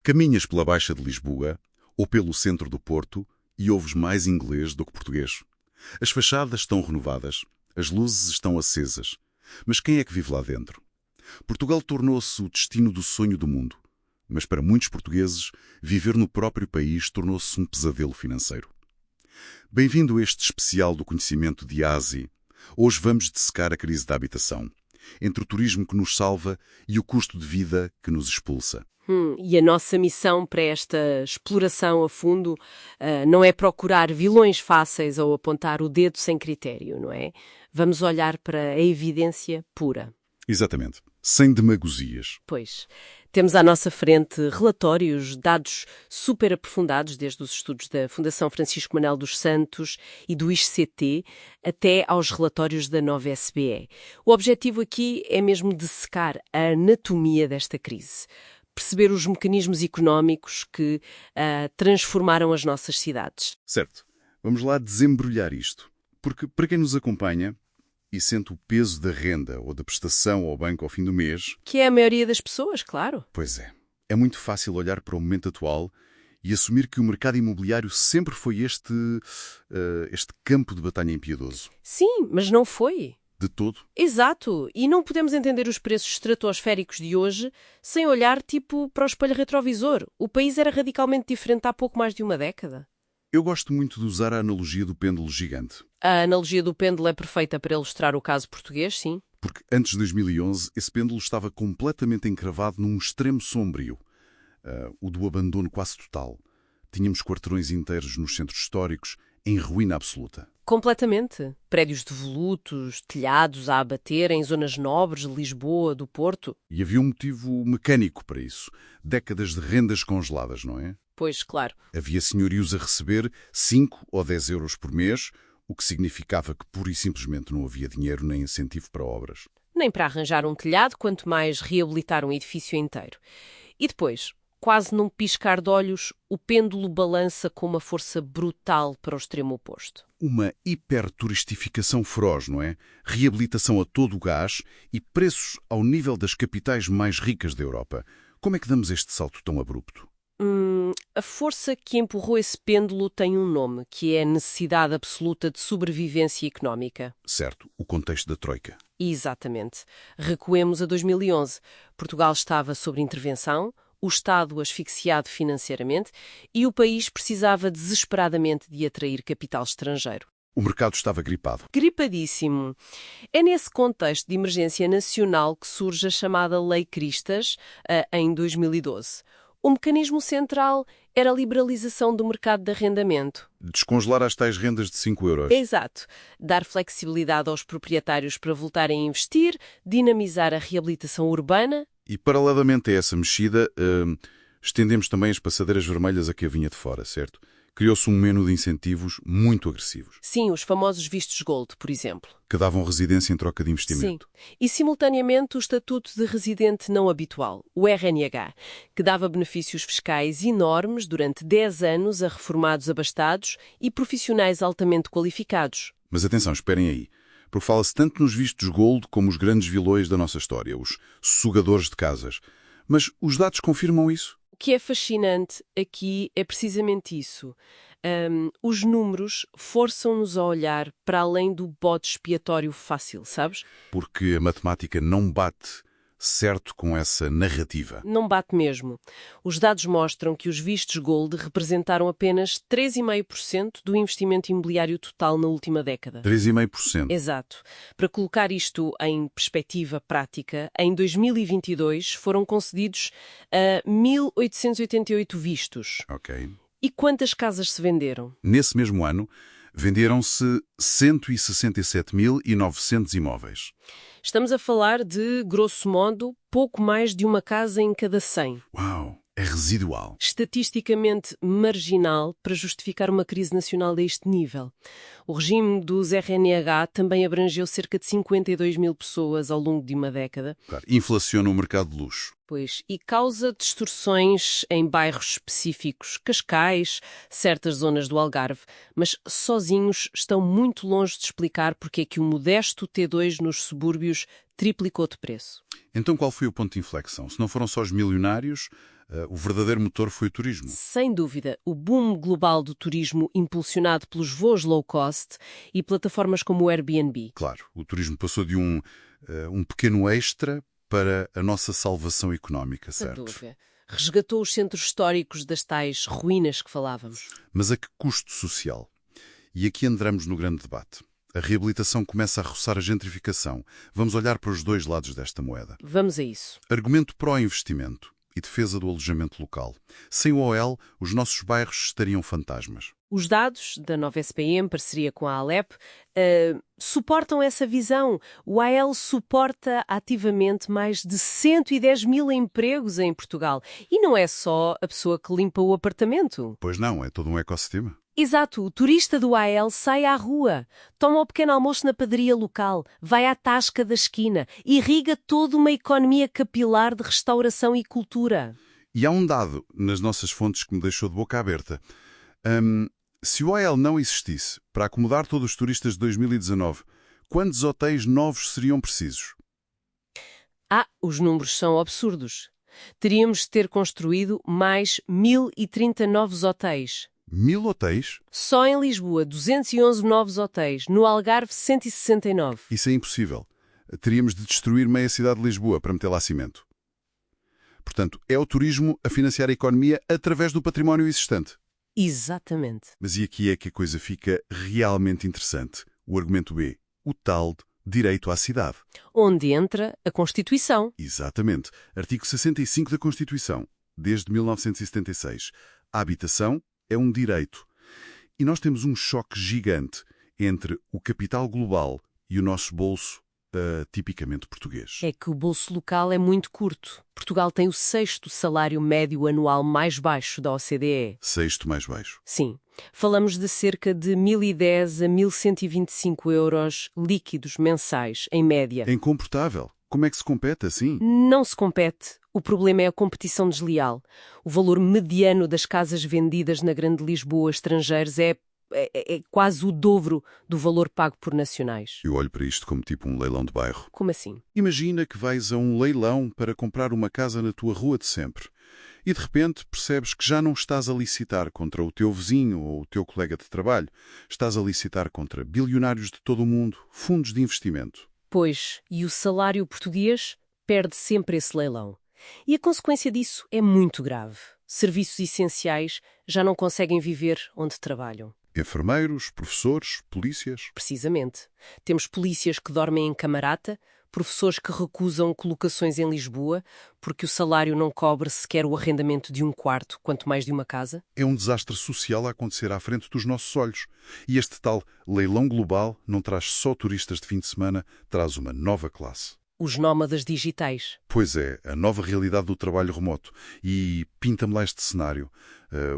Caminhas pela Baixa de Lisboa ou pelo centro do Porto e ouves mais inglês do que português. As fachadas estão renovadas, as luzes estão acesas. Mas quem é que vive lá dentro? Portugal tornou-se o destino do sonho do mundo. Mas para muitos portugueses, viver no próprio país tornou-se um pesadelo financeiro. Bem-vindo a este especial do conhecimento de ASI. Hoje vamos dissecar a crise da habitação, entre o turismo que nos salva e o custo de vida que nos expulsa. E a nossa missão para esta exploração a fundo não é procurar vilões fáceis ou apontar o dedo sem critério, não é? Vamos olhar para a evidência pura. Exatamente. Sem demagosias. Pois, temos à nossa frente relatórios, dados super aprofundados, desde os estudos da Fundação Francisco Manuel dos Santos e do ISCT, até aos relatórios da nova SBE. O objetivo aqui é mesmo dissecar a anatomia desta crise. Perceber os mecanismos económicos que transformaram as nossas cidades. Certo. Vamos lá desembrulhar isto. Porque, para quem nos acompanha e sente o peso da renda ou da prestação ao banco ao fim do mês... Que é a maioria das pessoas, claro. Pois é. É muito fácil olhar para o momento atual e assumir que o mercado imobiliário sempre foi este campo de batalha impiedoso. Sim, mas não foi. De todo. Exato, e não podemos entender os preços estratosféricos de hoje sem olhar para o espelho retrovisor. O país era radicalmente diferente há pouco mais de uma década. Eu gosto muito de usar a analogia do pêndulo gigante. A analogia do pêndulo é perfeita para ilustrar o caso português, sim. Porque antes de 2011, esse pêndulo estava completamente encravado num extremo sombrio. O do abandono quase total. Tínhamos quarteirões inteiros nos centros históricos em ruína absoluta. Completamente. Prédios devolutos, telhados a abater em zonas nobres de Lisboa, do Porto. E havia um motivo mecânico para isso. Décadas de rendas congeladas, não é? Pois, claro. Havia senhorios a receber 5 ou 10 euros por mês, o que significava que pura e simplesmente não havia dinheiro nem incentivo para obras. Nem para arranjar um telhado, quanto mais reabilitar um edifício inteiro. E depois, quase num piscar de olhos, o pêndulo balança com uma força brutal para o extremo oposto. Uma hiperturistificação feroz, não é? Reabilitação a todo o gás e preços ao nível das capitais mais ricas da Europa. Como é que damos este salto tão abrupto? A força que empurrou esse pêndulo tem um nome, que é a necessidade absoluta de sobrevivência económica. Certo, o contexto da Troika. Exatamente. Recuemos a 2011. Portugal estava sob intervenção, o Estado asfixiado financeiramente e o país precisava desesperadamente de atrair capital estrangeiro. O mercado estava gripado. Gripadíssimo. É nesse contexto de emergência nacional que surge a chamada Lei Cristas, em 2012. O mecanismo central era a liberalização do mercado de arrendamento. Descongelar as tais rendas de 5 euros. Exato. Dar flexibilidade aos proprietários para voltarem a investir, dinamizar a reabilitação urbana. E, paralelamente a essa mexida, estendemos também as passadeiras vermelhas a que a vinha de fora, certo? Criou-se um menu de incentivos muito agressivos. Sim, os famosos vistos gold, por exemplo. Que davam residência em troca de investimento. Sim. E, simultaneamente, o Estatuto de Residente Não Habitual, o RNH, que dava benefícios fiscais enormes durante 10 anos a reformados abastados e profissionais altamente qualificados. Mas atenção, esperem aí. Porque fala-se tanto nos vistos gold como os grandes vilões da nossa história, os sugadores de casas. Mas os dados confirmam isso? O que é fascinante aqui é precisamente isso. Os números forçam-nos a olhar para além do bode expiatório fácil, sabes? Porque a matemática não bate certo com essa narrativa. Não bate mesmo. Os dados mostram que os vistos gold representaram apenas 3,5% do investimento imobiliário total na última década. 3,5%. Exato. Para colocar isto em perspectiva prática, em 2022 foram concedidos 1.888 vistos. Ok. E quantas casas se venderam? Nesse mesmo ano, venderam-se 167.900 imóveis. Estamos a falar de, grosso modo, pouco mais de uma casa em cada 100. Uau! É residual. Estatisticamente marginal para justificar uma crise nacional deste nível. O regime dos RNH também abrangeu cerca de 52 mil pessoas ao longo de uma década. Claro, inflaciona o mercado de luxo. Pois, e causa distorções em bairros específicos, Cascais, certas zonas do Algarve, mas sozinhos estão muito longe de explicar porque é que o modesto T2 nos subúrbios triplicou de preço. Então qual foi o ponto de inflexão? Se não foram só os milionários, O verdadeiro motor foi o turismo. Sem dúvida, o boom global do turismo impulsionado pelos voos low cost e plataformas como o Airbnb. Claro, o turismo passou de um pequeno extra para a nossa salvação económica, Sem certo? dúvida. Resgatou os centros históricos das tais ruínas que falávamos. Mas a que custo social? E aqui entramos no grande debate. A reabilitação começa a roçar a gentrificação. Vamos olhar para os dois lados desta moeda. Vamos a isso. Argumento pró-investimento e defesa do alojamento local. Sem o OL, os nossos bairros estariam fantasmas. Os dados da nova SPM, em parceria com a Alep, suportam essa visão. O AL suporta ativamente mais de 110 mil empregos em Portugal. E não é só a pessoa que limpa o apartamento. Pois não, é todo um ecossistema. Exato, o turista do AL sai à rua, toma o pequeno almoço na padaria local, vai à tasca da esquina, irriga toda uma economia capilar de restauração e cultura. E há um dado nas nossas fontes que me deixou de boca aberta. Se o AL não existisse para acomodar todos os turistas de 2019, quantos hotéis novos seriam precisos? Os números são absurdos. Teríamos de ter construído mais 1.030 novos hotéis. 1000 hotéis? Só em Lisboa, 211 novos hotéis. No Algarve, 169. Isso é impossível. Teríamos de destruir meia cidade de Lisboa para meter lá cimento. Portanto, é o turismo a financiar a economia através do património existente. Exatamente. Mas e aqui é que a coisa fica realmente interessante. O argumento B, o tal direito à cidade. Onde entra a Constituição. Exatamente. Artigo 65 da Constituição, desde 1976. A habitação é um direito. E nós temos um choque gigante entre o capital global e o nosso bolso tipicamente português. É que o bolso local é muito curto. Portugal tem o 6º salário médio anual mais baixo da OCDE. 6º mais baixo. Sim. Falamos de cerca de 1.010 a 1.125 euros líquidos mensais, em média. É incomportável. Como é que se compete assim? Não se compete. O problema é a competição desleal. O valor mediano das casas vendidas na Grande Lisboa a estrangeiros é quase o dobro do valor pago por nacionais. Eu olho para isto como tipo um leilão de bairro. Como assim? Imagina que vais a um leilão para comprar uma casa na tua rua de sempre e de repente percebes que já não estás a licitar contra o teu vizinho ou o teu colega de trabalho. Estás a licitar contra bilionários de todo o mundo, fundos de investimento. Pois, e o salário português perde sempre esse leilão. E a consequência disso é muito grave. Serviços essenciais já não conseguem viver onde trabalham. Enfermeiros, professores, polícias. Precisamente. Temos polícias que dormem em camarata, professores que recusam colocações em Lisboa porque o salário não cobre sequer o arrendamento de um quarto, quanto mais de uma casa. É um desastre social a acontecer à frente dos nossos olhos. E este tal leilão global não traz só turistas de fim de semana, traz uma nova classe. Os nómadas digitais. Pois é, a nova realidade do trabalho remoto. E pinta-me lá este cenário.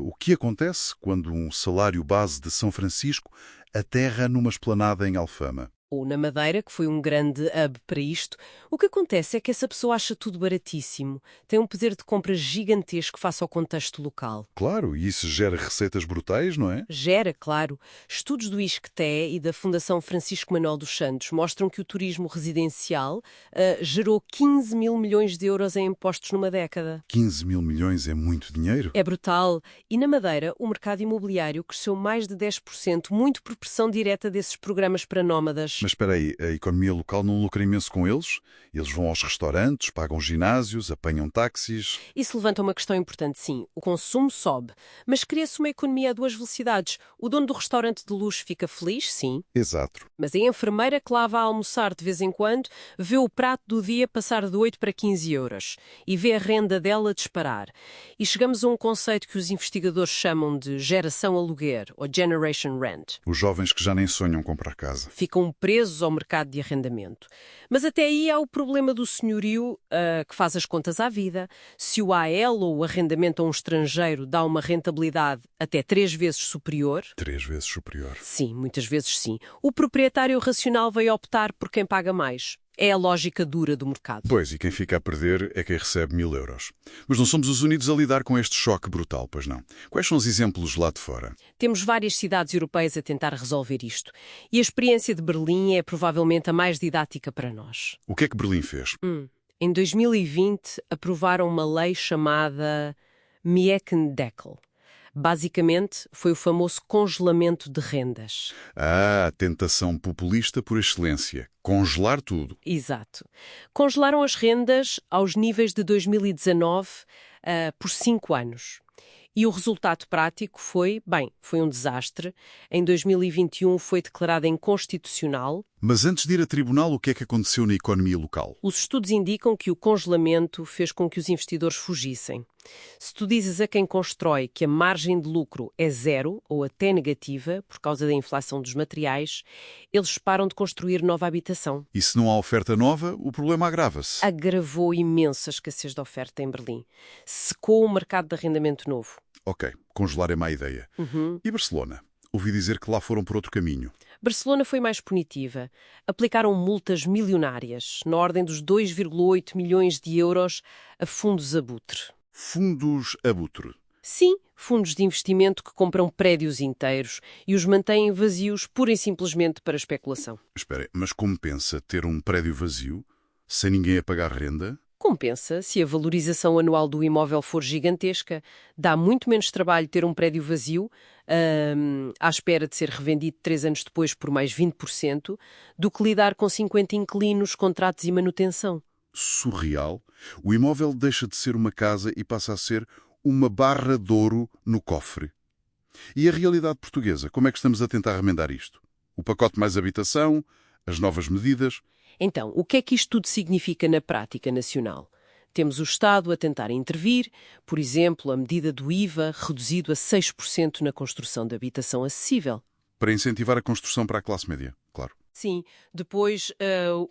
O que acontece quando um salário base de São Francisco aterra numa esplanada em Alfama? Ou na Madeira, que foi um grande hub para isto, o que acontece é que essa pessoa acha tudo baratíssimo, tem um poder de compra gigantesco face ao contexto local. Claro, e isso gera receitas brutais, não é? Gera, claro. Estudos do ISCTE e da Fundação Francisco Manuel dos Santos mostram que o turismo residencial gerou 15 mil milhões de euros em impostos numa década. 15 mil milhões é muito dinheiro. É brutal. E na Madeira, o mercado imobiliário cresceu mais de 10%, muito por pressão direta desses programas para nómadas. Mas espera aí, a economia local não lucra imenso com eles? Eles vão aos restaurantes, pagam ginásios, apanham táxis... Isso levanta uma questão importante, sim. O consumo sobe, mas cria-se uma economia a duas velocidades. O dono do restaurante de luxo fica feliz, sim. Exato. Mas a enfermeira que lá vai almoçar de vez em quando vê o prato do dia passar de 8 para 15 euros e vê a renda dela disparar. E chegamos a um conceito que os investigadores chamam de geração aluguer, ou generation rent. Os jovens que já nem sonham comprar casa. Ficam presos ao mercado de arrendamento. Mas até aí há o problema do senhorio que faz as contas à vida. Se o AL ou o arrendamento a um estrangeiro dá uma rentabilidade até 3 vezes superior... 3 vezes superior. Sim, muitas vezes sim. O proprietário racional vai optar por quem paga mais. É a lógica dura do mercado. Pois, e quem fica a perder é quem recebe 1000 euros. Mas não somos os únicos a lidar com este choque brutal, pois não? Quais são os exemplos lá de fora? Temos várias cidades europeias a tentar resolver isto. E a experiência de Berlim é provavelmente a mais didática para nós. O que é que Berlim fez? Em 2020, aprovaram uma lei chamada Miekendeckel. Basicamente, foi o famoso congelamento de rendas. Ah, tentação populista por excelência. Congelar tudo. Exato. Congelaram as rendas aos níveis de 2019 por 5 anos. E o resultado prático foi um desastre. Em 2021 foi declarada inconstitucional. Mas antes de ir a tribunal, o que é que aconteceu na economia local? Os estudos indicam que o congelamento fez com que os investidores fugissem. Se tu dizes a quem constrói que a margem de lucro é zero ou até negativa por causa da inflação dos materiais, eles param de construir nova habitação. E se não há oferta nova, o problema agrava-se. Agravou imensa escassez de oferta em Berlim. Secou o mercado de arrendamento novo. Ok, congelar é má ideia. E Barcelona? Ouvi dizer que lá foram por outro caminho. Barcelona foi mais punitiva. Aplicaram multas milionárias, na ordem dos 2,8 milhões de euros, a fundos abutre. Fundos abutre. Sim, fundos de investimento que compram prédios inteiros e os mantêm vazios pura e simplesmente para especulação. Espera, mas compensa ter um prédio vazio, sem ninguém a pagar renda? Compensa se a valorização anual do imóvel for gigantesca. Dá muito menos trabalho ter um prédio vazio, à espera de ser revendido 3 anos depois por mais 20%, do que lidar com 50 inquilinos, contratos e manutenção. Surreal. O imóvel deixa de ser uma casa e passa a ser uma barra de ouro no cofre. E a realidade portuguesa? Como é que estamos a tentar remendar isto? O pacote mais habitação, as novas medidas... Então, o que é que isto tudo significa na prática nacional? Temos o Estado a tentar intervir, por exemplo, a medida do IVA reduzido a 6% na construção de habitação acessível. Para incentivar a construção para a classe média, claro. Sim, depois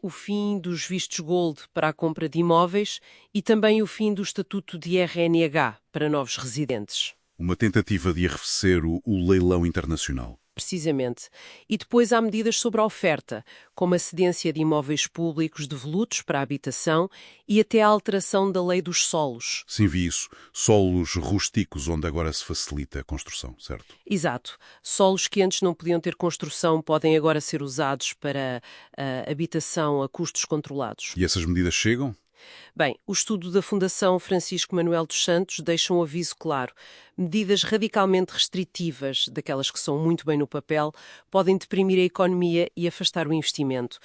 o fim dos vistos gold para a compra de imóveis e também o fim do estatuto de RNH para novos residentes. Uma tentativa de arrefecer o leilão internacional. Precisamente. E depois há medidas sobre a oferta, como a cedência de imóveis públicos devolutos para a habitação e até a alteração da lei dos solos. Sim, vi isso. Solos rústicos onde agora se facilita a construção, certo? Exato. Solos que antes não podiam ter construção podem agora ser usados para habitação a custos controlados. E essas medidas chegam? Bem, o estudo da Fundação Francisco Manuel dos Santos deixa um aviso claro. Medidas radicalmente restritivas, daquelas que são muito bem no papel, podem deprimir a economia e afastar o investimento,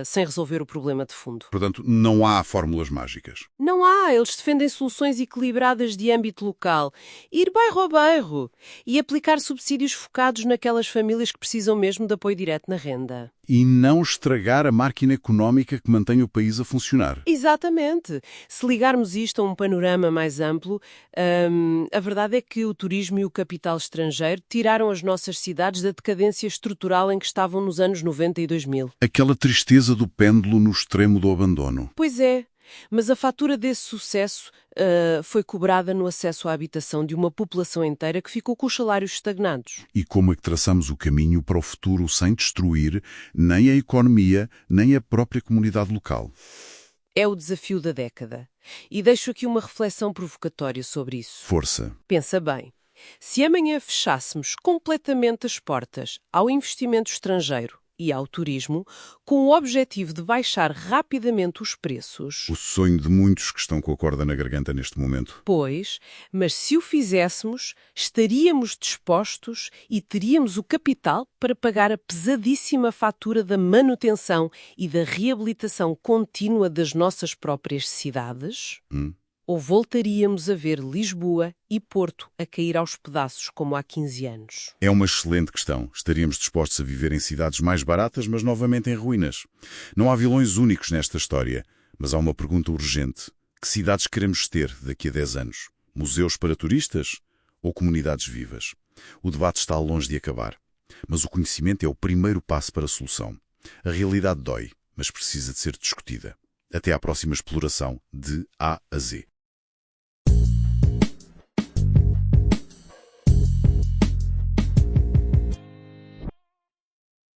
sem resolver o problema de fundo. Portanto, não há fórmulas mágicas. Não há, eles defendem soluções equilibradas de âmbito local. Ir bairro a bairro e aplicar subsídios focados naquelas famílias que precisam mesmo de apoio direto na renda. E não estragar a máquina económica que mantém o país a funcionar. Exatamente. Se ligarmos isto a um panorama mais amplo, a verdade é que o turismo e o capital estrangeiro tiraram as nossas cidades da decadência estrutural em que estavam nos anos 90 e 2000. Aquela tristeza do pêndulo no extremo do abandono. Pois é, mas a fatura desse sucesso foi cobrada no acesso à habitação de uma população inteira que ficou com os salários estagnados. E como é que traçamos o caminho para o futuro sem destruir nem a economia, nem a própria comunidade local? É o desafio da década. E deixo aqui uma reflexão provocatória sobre isso. Força. Pensa bem. Se amanhã fechássemos completamente as portas ao investimento estrangeiro e ao turismo, com o objetivo de baixar rapidamente os preços... O sonho de muitos que estão com a corda na garganta neste momento. Pois, mas se o fizéssemos, estaríamos dispostos e teríamos o capital para pagar a pesadíssima fatura da manutenção e da reabilitação contínua das nossas próprias cidades? Ou voltaríamos a ver Lisboa e Porto a cair aos pedaços como há 15 anos? É uma excelente questão. Estaríamos dispostos a viver em cidades mais baratas, mas novamente em ruínas. Não há vilões únicos nesta história, mas há uma pergunta urgente. Que cidades queremos ter daqui a 10 anos? Museus para turistas ou comunidades vivas? O debate está longe de acabar. Mas o conhecimento é o primeiro passo para a solução. A realidade dói, mas precisa de ser discutida. Até à próxima exploração de A a Z.